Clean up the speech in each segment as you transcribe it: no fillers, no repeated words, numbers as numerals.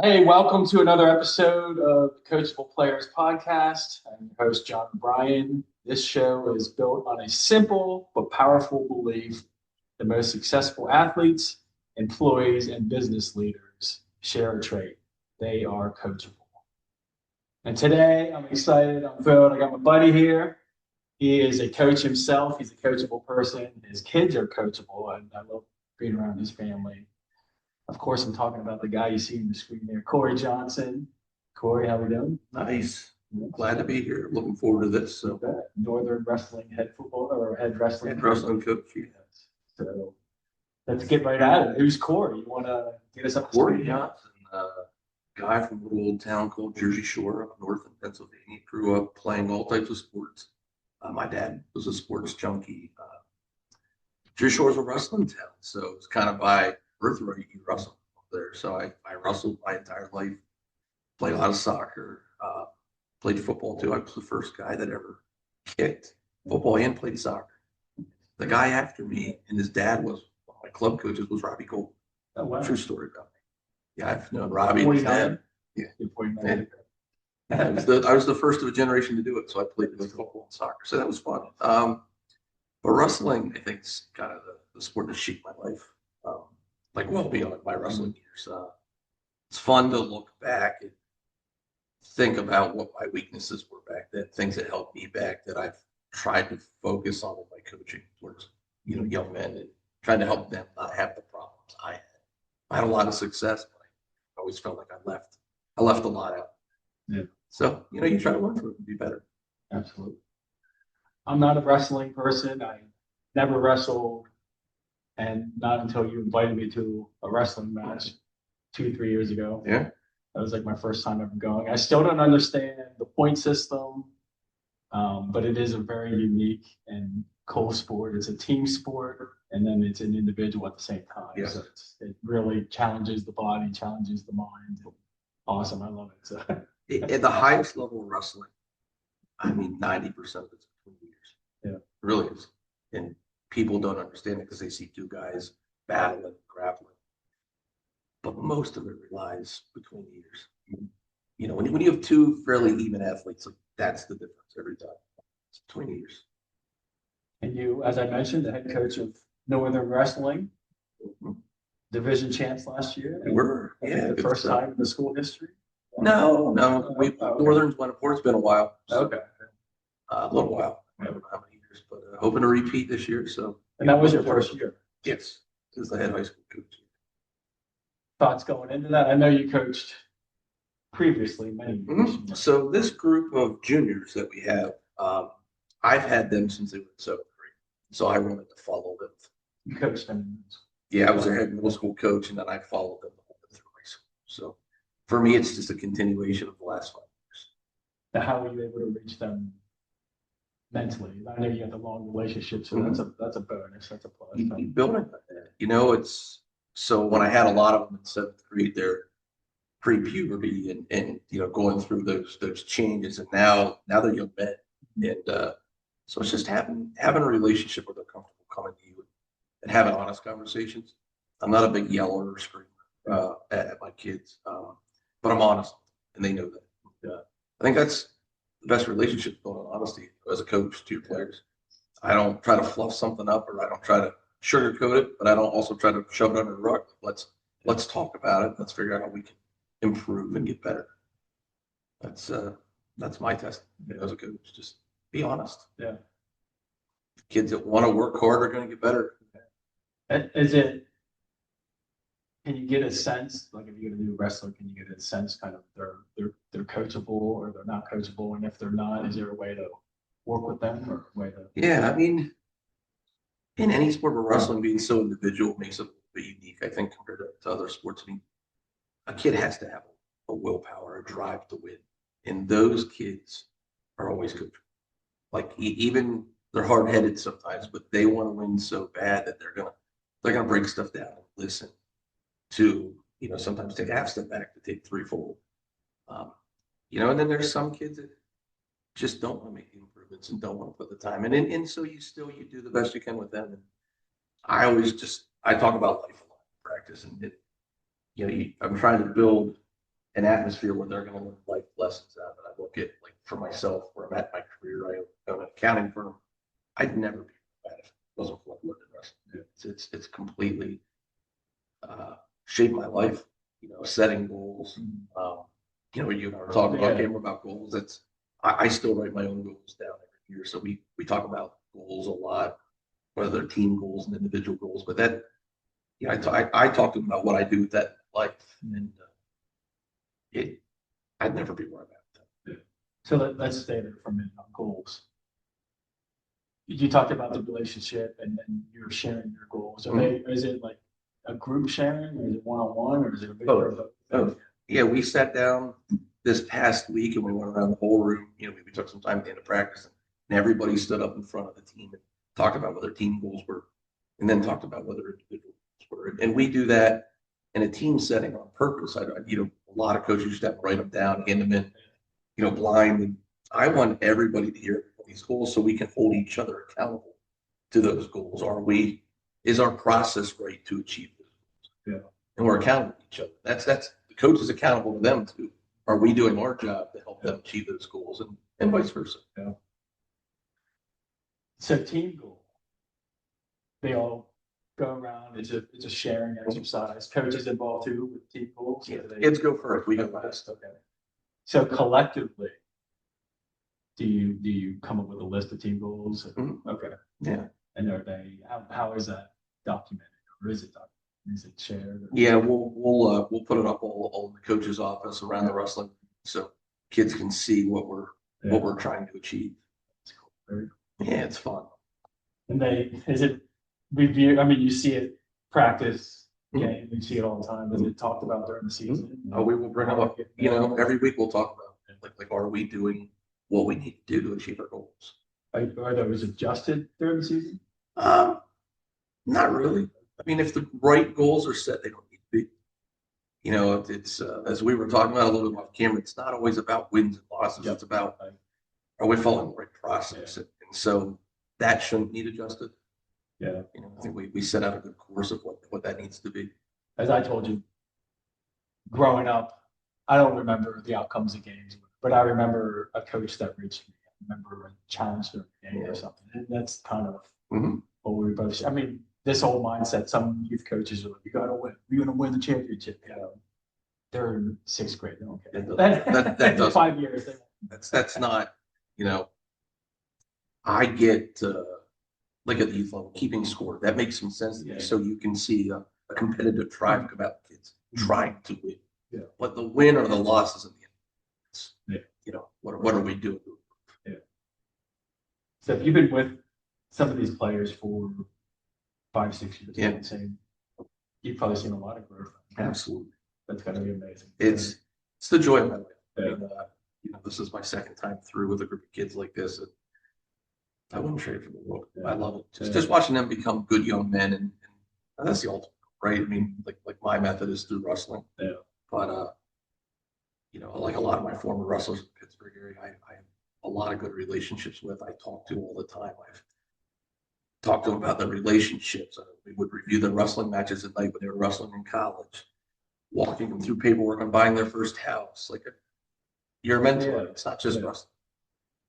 Hey, welcome to another episode of the Coachable Players podcast. I'm your host, John Bryan. This show is built on a simple but powerful belief: the most successful athletes, employees, and business leaders share a trait. They are coachable. And today I'm excited. I'm thrilled. I got my buddy here. He is a coach himself. He's a coachable person. His kids are coachable, and I love being around his family. Of course, I'm talking about the guy you see on the screen there, Cory Johnson. Cory, how we doing? Nice. Glad to be here. Looking forward to this. So, Northern Wrestling head football or head wrestling. head wrestling coach. Yes. So let's get right at it. Who's Cory? You want to get us up to Cory speed? Johnson, guy from a little old town called Jersey Shore up north in Pennsylvania. Grew up playing all types of sports. My dad was a sports junkie. Jersey Shore is a wrestling town, so it's kind of by birthright you wrestle up there. So I wrestled my entire life. Played a lot of soccer. Played football too. I was the first guy that ever kicked football and played soccer. The guy after me and his dad was one of my club coaches was Robbie Cole. Oh, wow. True story about me. Yeah, I've known Robbie. 49? Yeah. You're 49. Yeah. I was the first of a generation to do it, so I played both football and soccer. So that was fun. But wrestling, I think, is kind of the sport that shaped my life, like well beyond my wrestling years. It's fun to look back and think about what my weaknesses were back then, things that helped me back that I've tried to focus on in my coaching towards, young men and trying to help them not have the problems I had. I had a lot of success, but I always felt like I left a lot out. Yeah. So, you try to learn from it and be better. Absolutely. I'm not a wrestling person. I never wrestled, and not until you invited me to a wrestling match 2, 3 years ago. Yeah. That was like my first time ever going. I still don't understand the point system, but it is a very unique and cool sport. It's a team sport, and then it's an individual at the same time. Yes. So it really challenges the body, challenges the mind. Awesome. I love it. So. At the highest level of wrestling, 90% of it's between years. Yeah. It really is. And people don't understand it because they see two guys battling, grappling. But most of it relies between years. When you have two fairly even athletes, like that's the difference every time. It's between years. And you, as I mentioned, the head coach of Northern Wrestling, division champs last year. We were, The first time in the school history. No. Okay. Northern's went before. It's been a while. Okay. A little while. I don't know how many years, but hoping to repeat this year. So. And that was your first year. Yes, as the head high school coach. Thoughts going into that? I know you coached previously many years. So this group of juniors that we have, I've had them since they were in seventh grade. So I wanted to follow them. You coached them. Yeah, I was their head middle school coach, and then I followed them through high school. So for me, it's just a continuation of the last 5 years. Now, how were you able to reach them mentally? I know you got the long relationship, so that's a bonus. That's a plus. You build it like that. It's so when I had a lot of them in seventh grade, they're pre-puberty and going through those changes, and now they're young men, and so it's just having a relationship where they're comfortable coming to you and having honest conversations. I'm not a big yeller or screamer at my kids, but I'm honest, and they know that. I think that's the best relationship, built on honesty as a coach to your players. I don't try to fluff something up, or I don't try to sugarcoat it, but I don't also try to shove it under the rug. Let's talk about it. Let's figure out how we can improve and get better. That's my test as a coach. Just be honest. Yeah. Kids that want to work hard are going to get better. Can you get a sense, like if you're a new wrestler, can you get a sense kind of they're coachable or they're not coachable? And if they're not, is there a way to work with them or a way to? Yeah, in any sport, but wrestling being so individual makes it a little bit unique, I think, compared to other sports. A kid has to have a willpower, a drive to win. And those kids are always coachable. Like even they're hard headed sometimes, but they want to win so bad that they're gonna break stuff down and listen to, sometimes take a half step back to take three forward. And then there's some kids that just don't want to make the improvements and don't want to put the time in. And so you do the best you can with them. And I talk about life a lot in practice, and I'm trying to build an atmosphere where they're going to learn life lessons out of it. I look at, like, for myself, where I'm at in my career, I own an accounting firm. I'd never be bad if it wasn't for what I learned in wrestling. It's completely shaped my life, setting goals. You and I were talking about camera about goals. I still write my own goals down every year. So we talk about goals a lot, whether they're team goals and individual goals. But that, I talk to them about what I do with that life, and I'd never be where I'm at. Yeah. So let's stay there for a minute on goals. You talked about the relationship, and then you're sharing your goals. Is it like a group sharing, or is it one-on-one, or is it a big group? Yeah, we sat down this past week and we went around the whole room. We took some time at the end of practice, and everybody stood up in front of the team and talked about what their team goals were, and then talked about what their individual goals were. And we do that in a team setting on purpose. A lot of coaches used to have to write them down, hand them in, blind. And I want everybody to hear these goals so we can hold each other accountable to those goals. Is our process right to achieve those goals? Yeah. And we're accountable to each other. That's the coach is accountable to them too. Are we doing our job to help them achieve those goals, and vice versa? Yeah. So team goal, they all go around. It's a sharing exercise. Coaches involved too with team goals. Yeah. Kids go first. We go last. Okay. So collectively, do you come up with a list of team goals? Mm-hmm. Okay. Yeah. And are they how is that documented, or is it documented? Is it shared? Yeah, we'll put it up all in the coach's office around the wrestling, so kids can see what we're trying to achieve. That's cool. Very cool. Yeah, it's fun. And is it review? I mean, you see it practice game. You see it all the time. Is it talked about during the season? Oh, we will bring it up. Every week we'll talk about it. Like, are we doing what we need to do to achieve our goals? Are those adjusted during the season? Not really. I mean, if the right goals are set, they don't need to be. It's as we were talking about a little bit off camera, it's not always about wins and losses. Yep. It's about, are we following the right process? Yeah. And so that shouldn't need adjusted. Yeah. I think we set out a good course of what that needs to be. As I told you, growing up, I don't remember the outcomes of games, but I remember a coach that reached me. I remember a challenge during a game or something. And that's kind of what we both. I mean, this whole mindset, some youth coaches are like, you gotta win. You're gonna win the championship. They're in sixth grade. They don't care. That does 5 years. That's not, I get like at the youth level, keeping score. That makes some sense to me. So you can see a competitive drive about the kids trying to win. Yeah. But the win or the loss is in the end. What are we doing? Yeah. So if you've been with some of these players for 5, 6 years, you've probably seen a lot of growth. Absolutely. That's gotta be amazing. It's the joy of my life. Yeah. This is my second time through with a group of kids like this. I wouldn't trade for the world. I love it. Just watching them become good young men, and that's the ultimate, right? I mean, like my method is through wrestling. Yeah. But like a lot of my former wrestlers in the Pittsburgh area, I have a lot of good relationships with. I talk to all the time. I've talked to them about their relationships. We would review their wrestling matches at night when they were wrestling in college, walking them through paperwork on buying their first house. Like, you're a mentor. It's not just wrestling.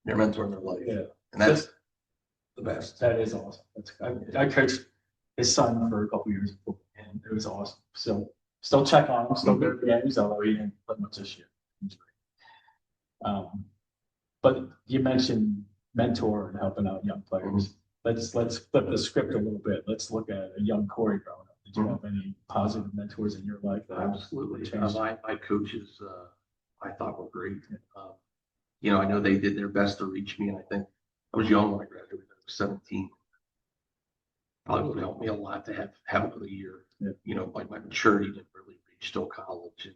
You're a mentor in their life. Yeah. And that's the best. That is awesome. I coached his son for a couple years, and it was awesome. So still check on him, still go to the games, although he didn't play much this year. But you mentioned mentor and helping out young players. Let's flip the script a little bit. Let's look at a young Cory growing up. Did you have any positive mentors in your life? Absolutely. My coaches, I thought were great. I know they did their best to reach me, and I think I was young when I graduated. I was 17. Probably would help me a lot to have another year. Yeah. Like my maturity didn't really reach till college, and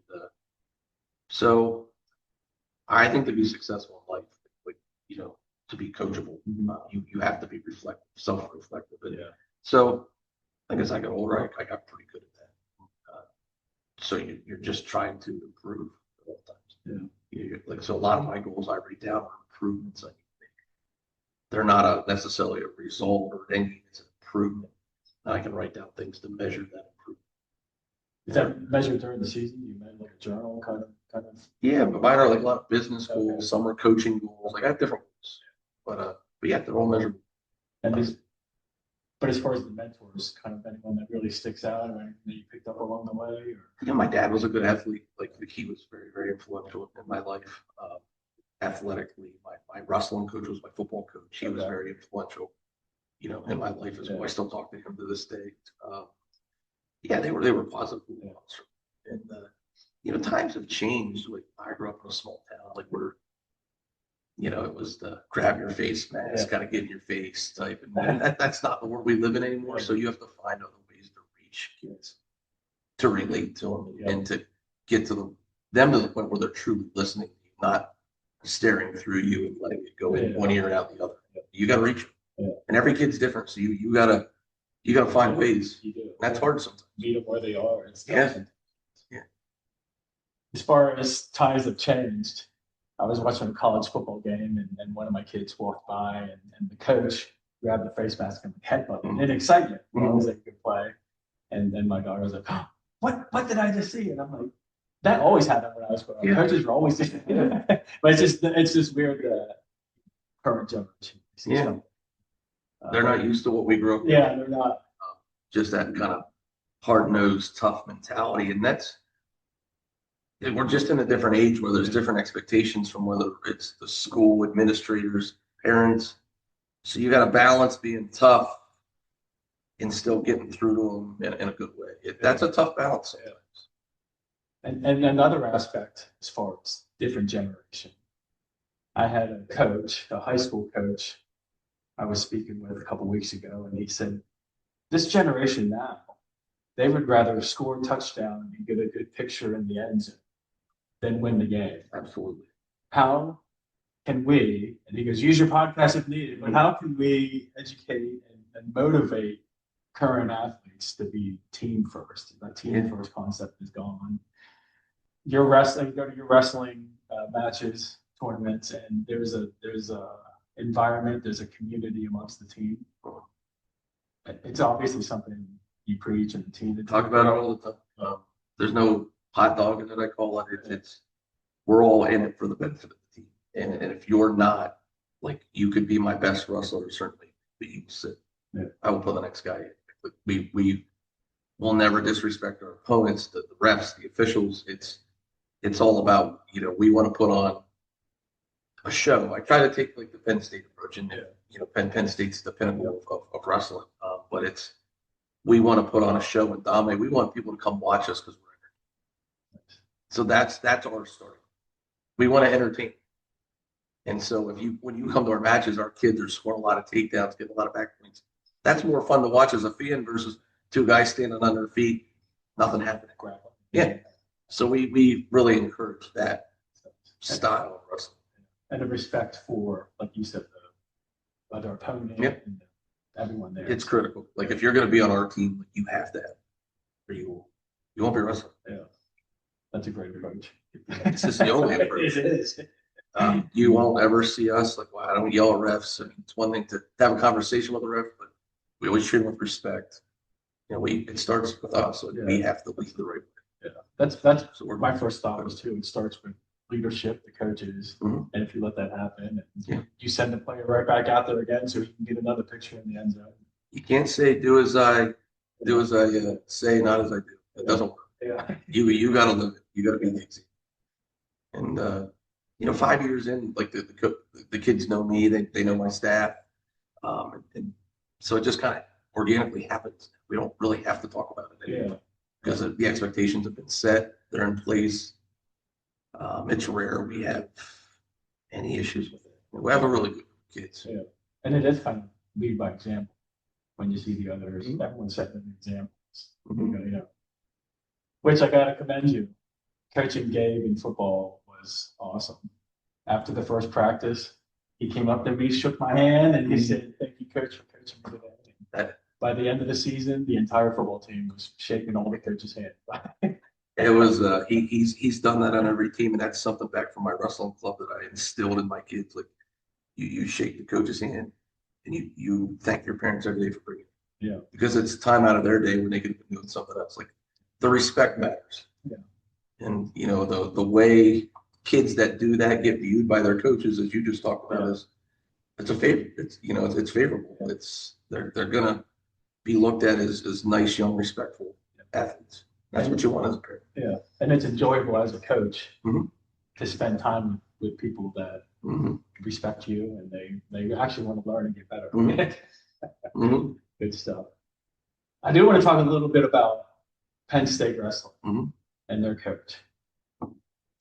so I think to be successful in life, to be coachable, you have to be reflective, self-reflective. So I guess I got older, I got pretty good at that. So you're just trying to improve at all times. Yeah. So a lot of my goals I write down are improvements I need to make. They're not necessarily a result or anything. It's an improvement. And I can write down things to measure that improvement. Is that measured during the season? You meant like a journal kind of. Yeah, but mine are like a lot of business goals. Okay. Some are coaching goals. Like I have different goals, but yeah, they're all measurable. And but as far as the mentors, kind of anyone that really sticks out or anything that you picked up along the way? Or? My dad was a good athlete. Like he was very, very influential in my life. Athletically, my wrestling coach was my football coach. He was very influential, in my life as well. I still talk to him to this day. Yeah, they were positive influence. And times have changed. Like I grew up in a small town, like where it was the grab your face mask, kind of get in your face type. And that's not the world we live in anymore. So you have to find other ways to reach kids, to relate to them, and to get to them to the point where they're truly listening, not staring through you and letting it go in one ear and out the other. You got to reach them. And every kid's different. So you gotta find ways. You do. That's hard sometimes. Meet them where they are. And stuff. Yeah. As far as ties have changed, I was watching a college football game and one of my kids walked by and the coach grabbed the face mask and headbutt in excitement because they could play. And then my daughter was like, oh, what did I just see? And I'm like, that always happened when I was growing up. Coaches were always just, but it's just weird current generation. They're not used to what we grew up with. Yeah, they're not. Just that kind of hard-nosed, tough mentality. And we're just in a different age where there's different expectations from whether it's the school administrators, parents. So you got to balance being tough and still getting through to them in a good way. That's a tough balance. And another aspect as far as different generation. I had a coach, a high school coach, I was speaking with a couple of weeks ago, and he said, this generation now, they would rather score a touchdown and get a good picture in the end zone than win the game. Absolutely. How can we, and he goes, use your podcast if needed, but how can we educate and motivate current athletes to be team first? That team first concept is gone. You're wrestling, you go to your wrestling matches, tournaments, and there's a environment, there's a community amongst the team. It's obviously something you preach and the team that talk about it all the time. There's no hot dog that I call it. We're all in it for the benefit of the team. And if you're not, like, you could be my best wrestler certainly, but you sit. I will put the next guy in. We will never disrespect our opponents, the refs, the officials. It's all about, we want to put on a show. I try to take like the Penn State approach, and Penn State's the pinnacle of wrestling. But we want to put on a show and dominate. We want people to come watch us because we're entertaining. So that's our story. We want to entertain. And so when you come to our matches, our kids are scoring a lot of takedowns, getting a lot of back points. That's more fun to watch as a fan versus two guys standing on their feet, nothing happening. Yeah. So we really encourage that style of wrestling. And a respect for, like you said, the other opponent and everyone there. It's critical. Like if you're going to be on our team, you have to have, or you won't be wrestling. Yeah, that's a great approach. This is the only approach. It is. You won't ever see us like, well, I don't yell at refs. I mean, it's one thing to have a conversation with a ref, but we always treat them with respect. It starts with us, so we have to lead the right way. Yeah, that's so my first thought was too. It starts with leadership, the coaches, and if you let that happen, you send the player right back out there again, so he can get another picture in the end zone. You can't say do as I say, not as I do. It doesn't work. Yeah, you got to live it. You got to be the example. And 5 years in, like the kids know me, they know my staff, and so it just kind of organically happens. We don't really have to talk about it anymore because the expectations have been set. They're in place. It's rare we have any issues with it. We have a really good kids. Yeah, and it is kind of lead by example when you see the others. Everyone's setting examples. Which I got to commend you. Coaching Gabe in football was awesome. After the first practice, he came up to me, shook my hand, and he said, "Thank you, coach, for coaching me today." By the end of the season, the entire football team was shaking all the coaches' hands. It was he's done that on every team, and that's something back from my wrestling club that I instilled in my kids. Like you shake the coach's hand, and you thank your parents every day for bringing it. Yeah, because it's time out of their day when they could be doing something else. Like the respect matters. Yeah, And the way kids that do that get viewed by their coaches, as you just talked about, is it's a favor. It's favorable. They're gonna be looked at as nice, young, respectful athletes. That's what you want as a parent. Yeah, and it's enjoyable as a coach Mhm. to spend time with people that respect you and they actually want to learn and get better. Good stuff. I do want to talk a little bit about Penn State wrestling and their coach,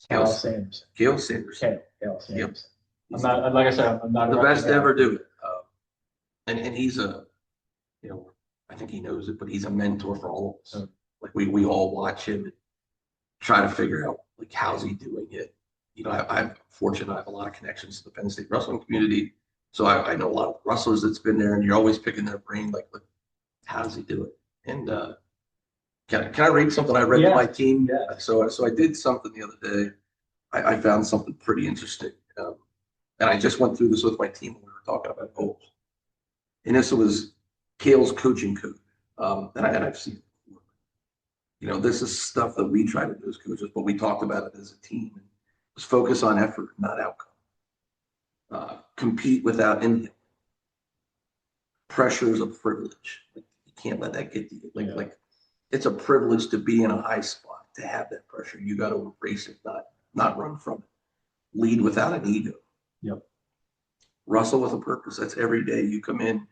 Kale Sanders. Kale Sanders. Kale Sanders. I'm not, like I said, I'm not the best to ever do it. And he's I think he knows it, but he's a mentor for all of us. Like we all watch him and try to figure out like how's he doing it. I'm fortunate. I have a lot of connections to the Penn State wrestling community, so I know a lot of wrestlers that's been there, and you're always picking their brain, like how does he do it? And can I read something I read to my team? Yeah. So I did something the other day. I found something pretty interesting, and I just went through this with my team when we were talking about goals. And this was Kale's coaching code, and I've seen it before. This is stuff that we try to do as coaches, but we talked about it as a team. It was focus on effort, not outcome. Compete without inhibition. Pressure is a privilege. Like, you can't let that get to you. Like it's a privilege to be in a high spot, to have that pressure. You got to embrace it, not run from it. Lead without an ego. Yep. Wrestle with a purpose. That's every day you come in.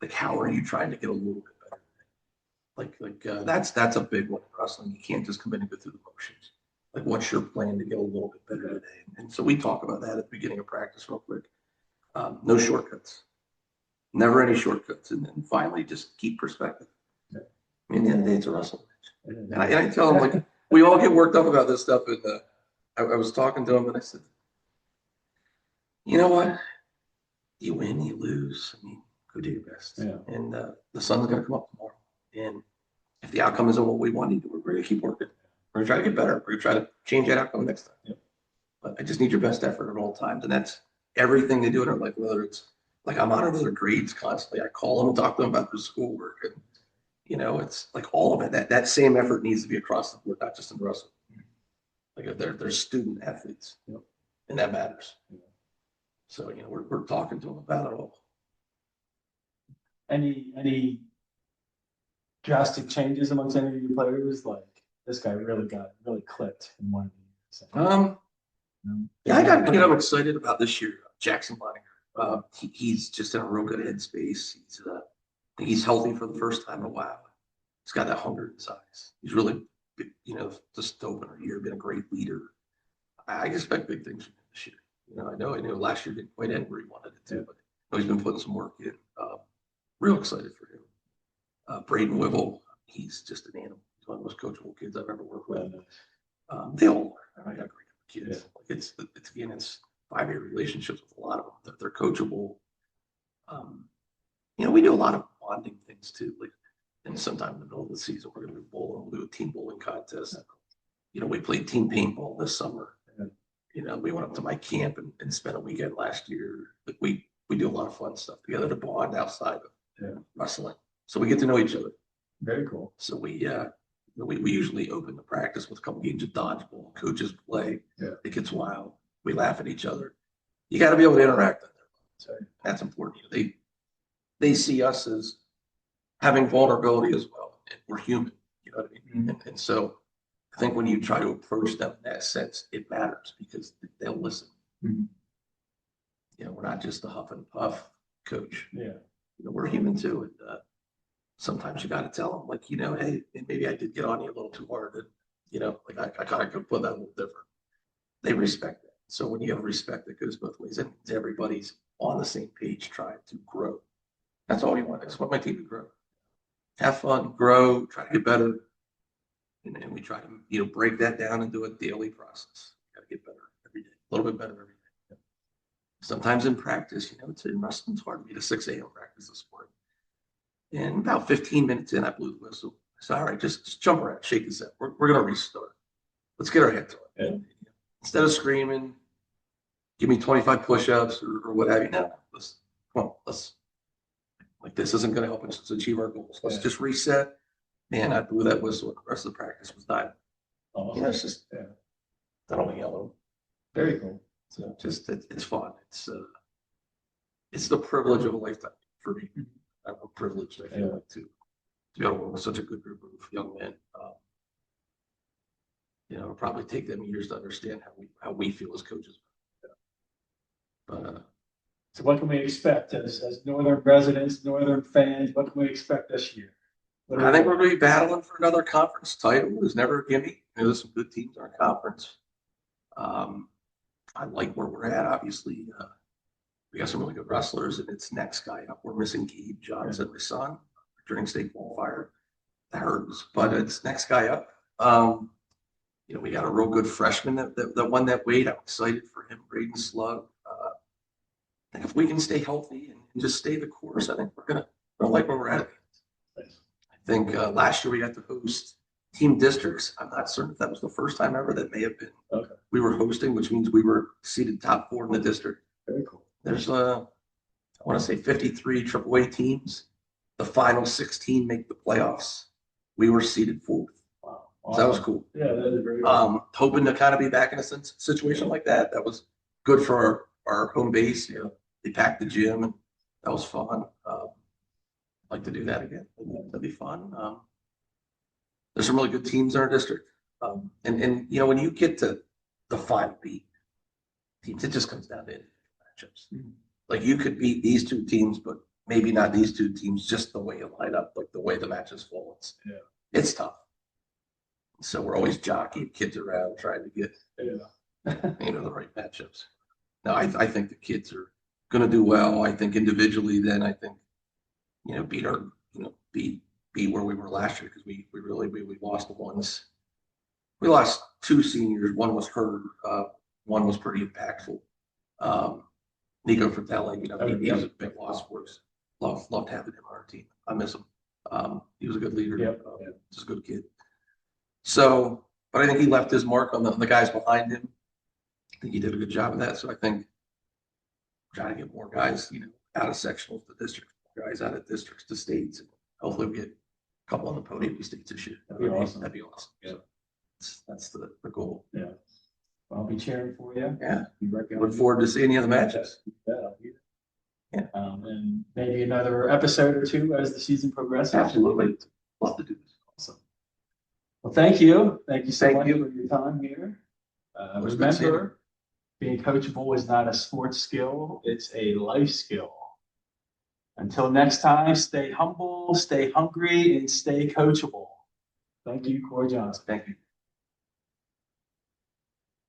Like, how are you trying to get a little bit better? That's a big one in wrestling. You can't just come in and go through the motions. Like, what's your plan to get a little bit better today? And so we talk about that at the beginning of practice real quick. No shortcuts. Never any shortcuts. And then finally, just keep perspective. Yeah. I mean, at the end of the day, it's a wrestling match. And I tell them, like, we all get worked up about this stuff. And I was talking to him and I said, you know what? You win, you lose. I mean, go do your best. Yeah. And the sun's going to come up tomorrow. And if the outcome isn't what we wanted, we're going to keep working. We're going to try to get better. We're going to try to change that outcome next time. Yep. But I just need your best effort at all times. And that's everything they do in our life, whether it's like I'm out of their grades constantly. I call them and talk to them about their schoolwork. And, it's like all of it. That same effort needs to be across the board, not just in wrestling. Like if they're student athletes, and that matters. Yeah. So, we're talking to them about it all. Any drastic changes amongst any of your players? Like this guy really clicked in one of these. Yeah, I got excited about this year. Jackson Bonninger. He's just in a real good headspace. He's healthy for the first time in a while. He's got that hunger in his eyes. He's really, just opener year, been a great leader. I expect big things from him this year. I know last year didn't quite end where he wanted it to, but he's been putting some work in. Real excited for him. Braden Wibble, he's just an animal. He's one of the most coachable kids I've ever worked with. They all are. I got great kids. Yeah. It's 5-year relationships with a lot of them. They're coachable. We do a lot of bonding things too. Like, and sometime in the middle of the season, we're going to we'll do a team bowling contest. We played team paintball this summer. We went up to my camp and spent a weekend last year. Like we do a lot of fun stuff together to bond outside of wrestling. So we get to know each other. Very cool. So we usually open the practice with a couple games of dodgeball. Coaches play. Yeah. It gets wild. We laugh at each other. You got to be able to interact. That's important. They see us as having vulnerability as well. And we're human. You know what I mean? And so I think when you try to approach them in that sense, it matters because they'll listen. We're not just a huff and puff coach. Yeah. We're human too. And sometimes you got to tell them, like, hey, maybe I did get on you a little too hard. And, I kind of could put that a little different. They respect that. So when you have respect that goes both ways, and everybody's on the same page trying to grow. That's all you want. I just want my team to grow. Have fun, grow, try to get better. And we try to, break that down into a daily process. You got to get better every day, a little bit better every day. Sometimes in practice, it's in wrestling. It's hard to be at a 6 a.m. practice this morning. And about 15 minutes in, I blew the whistle. I said, all right, just jump around, shake this out. We're going to restart. Let's get our head to it. Yeah. Instead of screaming, give me 25 push-ups or what have you. No, let's like this isn't going to help us achieve our goals. Let's just reset. Man, I blew that whistle and the rest of the practice was done. Oh, You know, it's just yeah. I don't yellow. Very cool. So just it's fun. It's the privilege of a lifetime for me. I'm privileged. I feel like to be able to work with such a good group of young men. You know, it'll probably take them years to understand how we feel as coaches. But So what can we expect as Northern residents, Northern fans? What can we expect this year? I think we're going to be battling for another conference title. There's never a gimme. There's some good teams in our conference. I like where we're at. Obviously, we got some really good wrestlers, and it's next guy up. We're missing Cory Johnson, my son, during state qualifier. That hurts, but it's next guy up. You know, we got a real good freshman that won that weight. I'm excited for him, Braden Slug. And if we can stay healthy and just stay the course, I think we're gonna like where we're at. I think last year we got to host team districts. I'm not certain if that was the first time ever. That may have been. Okay. We were hosting, which means we were seated top 4 in the district. Very cool. There's I want to say 53 AAA teams. The final 16 make the playoffs. We were seated 4th. Wow. So that was cool. Yeah, that is very cool. Hoping to kind of be back in a situation like that. That was good for our home base. You know, they packed the gym and that was fun. Like to do that again. That'd be fun. There's some really good teams in our district. And you know, when you get to the 5 beat teams, it just comes down to matchups. Mm-hmm. Like you could beat these 2 teams, but maybe not these 2 teams, just the way you line up, like the way the matches fall. It's tough. So we're always jockeying kids around trying to get the right matchups. Now I think the kids are gonna do well. I think individually, then I think, you know, beat where we were last year, because we lost the ones. We lost 2 seniors. One was hurt. One was pretty impactful. Nico Fratelli, you know, he was a big loss for us. Loved having him on our team. I miss him. He was a good leader. Just a good kid. So, but I think he left his mark on the guys behind him. I think he did a good job of that. So I think we're trying to get more guys, you know, out of sectionals to districts, guys out of districts to states. And hopefully we get a couple on the podium states this year. That'd be awesome. That'd be awesome. Yeah. So that's the goal. Yeah. I'll be cheering for you. Yeah. Look forward to seeing you in the matches. Yeah. And maybe another episode or 2 as the season progresses. Absolutely. Love to do this. Awesome. Well, thank you. Thank you so much for your time here. Remember, being coachable is not a sports skill, it's a life skill. Until next time, stay humble, stay hungry, and stay coachable. Thank you, Cory Johnson. Thank you.